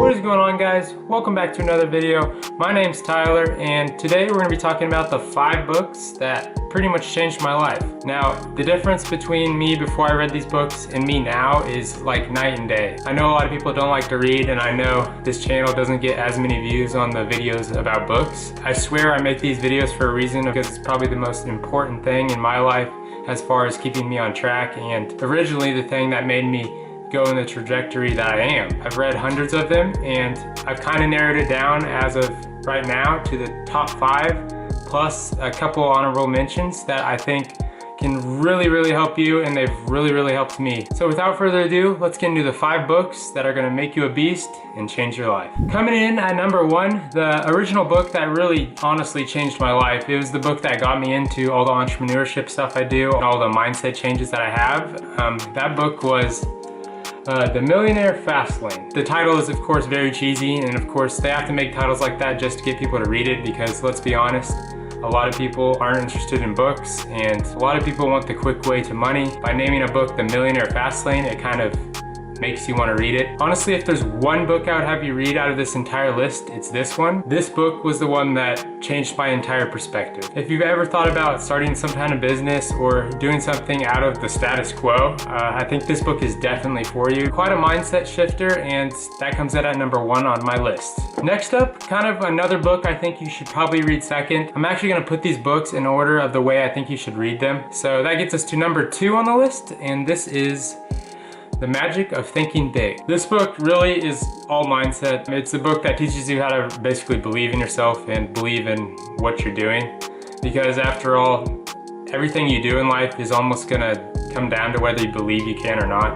What is going on, guys? Welcome back to another video. My name's Tyler, and today we're going to be talking about the 5 books that pretty much changed my life. Now, the difference between me before I read these books and me now is like night and day. I know a lot of people don't like to read, and I know this channel doesn't get as many views on the videos about books. I swear I make these videos for a reason, because it's probably the most important thing in my life as far as keeping me on track, and originally the thing that made me go in the trajectory that I am. I've read hundreds of them, and I've kind of narrowed it down as of right now to the top 5 plus a couple honorable mentions that I think can really help you, and they've really helped me. So without further ado, let's get into the 5 books that are going to make you a beast and change your life. Coming in at number 1, the original book that really honestly changed my life. It was the book that got me into all the entrepreneurship stuff I do, and all the mindset changes that I have. That book was The Millionaire Fastlane. The title is of course very cheesy, and of course they have to make titles like that just to get people to read it, because let's be honest, a lot of people aren't interested in books, and a lot of people want the quick way to money. By naming a book The Millionaire Fastlane, it kind of makes you want to read it. Honestly, if there's one book I would have you read out of this entire list, it's this one. This book was the one that changed my entire perspective. If you've ever thought about starting some kind of business or doing something out of the status quo, I think this book is definitely for you. Quite a mindset shifter, and that comes in at number 1 on my list. Next up, kind of another book I think you should probably read second. I'm actually going to put these books in order of the way I think you should read them. So that gets us to number 2 on the list, and this is The Magic of Thinking Big. This book really is all mindset. It's a book that teaches you how to basically believe in yourself and believe in what you're doing. Because after all, everything you do in life is almost gonna come down to whether you believe you can or not.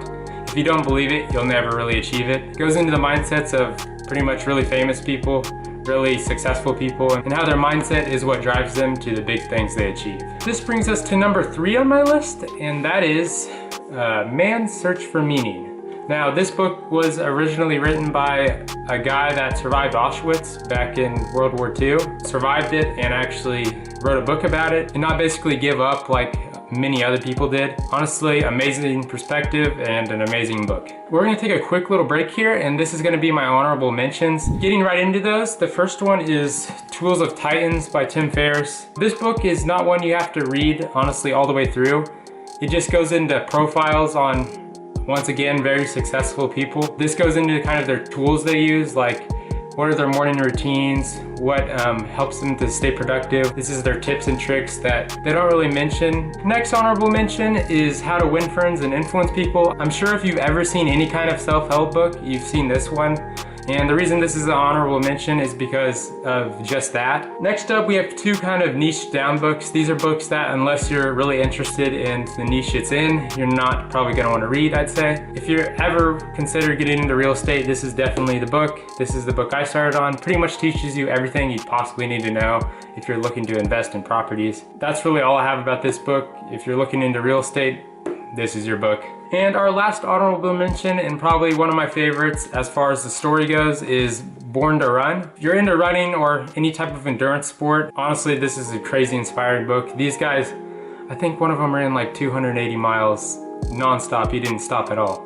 If you don't believe it, you'll never really achieve it. It goes into the mindsets of pretty much really famous people, really successful people, and how their mindset is what drives them to the big things they achieve. This brings us to number 3 on my list, and that is Man's Search for Meaning. Now, this book was originally written by a guy that survived Auschwitz back in World War II, survived it, and actually wrote a book about it, and not basically give up like many other people did. Honestly, amazing perspective and an amazing book. We're gonna take a quick little break here, and this is gonna be my honorable mentions. Getting right into those, the first one is Tools of Titans by Tim Ferriss. This book is not one you have to read, honestly, all the way through. It just goes into profiles on, once again, very successful people. This goes into kind of their tools they use, like what are their morning routines, what helps them to stay productive. This is their tips and tricks that they don't really mention. Next honorable mention is How to Win Friends and Influence People. I'm sure if you've ever seen any kind of self-help book, you've seen this one. And the reason this is an honorable mention is because of just that. Next up, we have 2 kind of niche down books. These are books that, unless you're really interested in the niche it's in, you're not probably gonna wanna read, I'd say. If you're ever consider getting into real estate, this is definitely the book. This is the book I started on. Pretty much teaches you everything you possibly need to know if you're looking to invest in properties. That's really all I have about this book. If you're looking into real estate, this is your book. And our last honorable mention, and probably one of my favorites as far as the story goes, is Born to Run. If you're into running or any type of endurance sport, honestly, this is a crazy inspiring book. These guys, I think one of them ran like 280 miles non-stop. He didn't stop at all.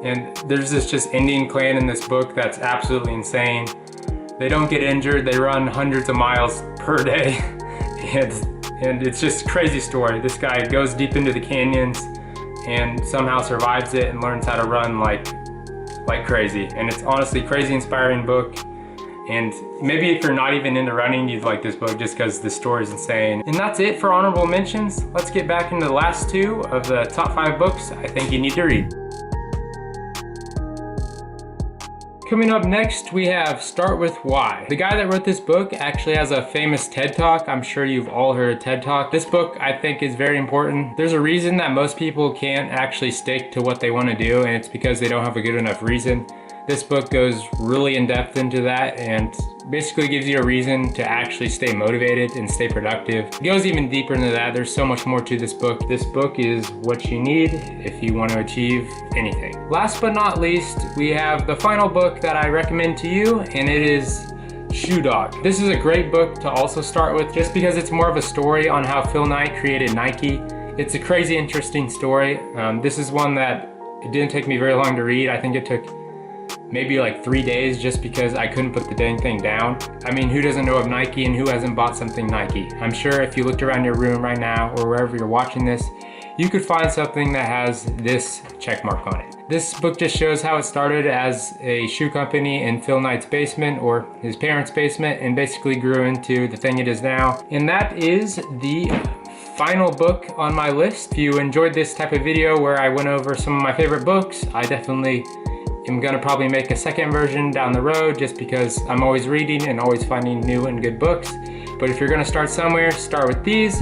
And there's this just Indian clan in this book that's absolutely insane. They don't get injured. They run hundreds of miles per day. and it's just a crazy story. This guy goes deep into the canyons and somehow survives it and learns how to run like crazy. And it's honestly a crazy inspiring book. And maybe if you're not even into running, you'd like this book just because the story is insane. And that's it for honorable mentions. Let's get back into the last 2 of the top 5 books I think you need to read. Coming up next, we have Start With Why. The guy that wrote this book actually has a famous TED Talk. I'm sure you've all heard of TED Talk. This book, I think, is very important. There's a reason that most people can't actually stick to what they want to do, and it's because they don't have a good enough reason. This book goes really in depth into that and basically gives you a reason to actually stay motivated and stay productive. It goes even deeper into that. There's so much more to this book. This book is what you need if you want to achieve anything. Last but not least, we have the final book that I recommend to you, and it is Shoe Dog. This is a great book to also start with just because it's more of a story on how Phil Knight created Nike. It's a crazy interesting story. This is one that it didn't take me very long to read. I think it took maybe like 3 days just because I couldn't put the dang thing down. I mean, who doesn't know of Nike and who hasn't bought something Nike? I'm sure if you looked around your room right now or wherever you're watching this, you could find something that has this check mark on it. This book just shows how it started as a shoe company in Phil Knight's basement or his parents' basement and basically grew into the thing it is now. And that is the final book on my list. If you enjoyed this type of video where I went over some of my favorite books, I definitely am gonna probably make a second version down the road just because I'm always reading and always finding new and good books. But if you're gonna start somewhere, start with these.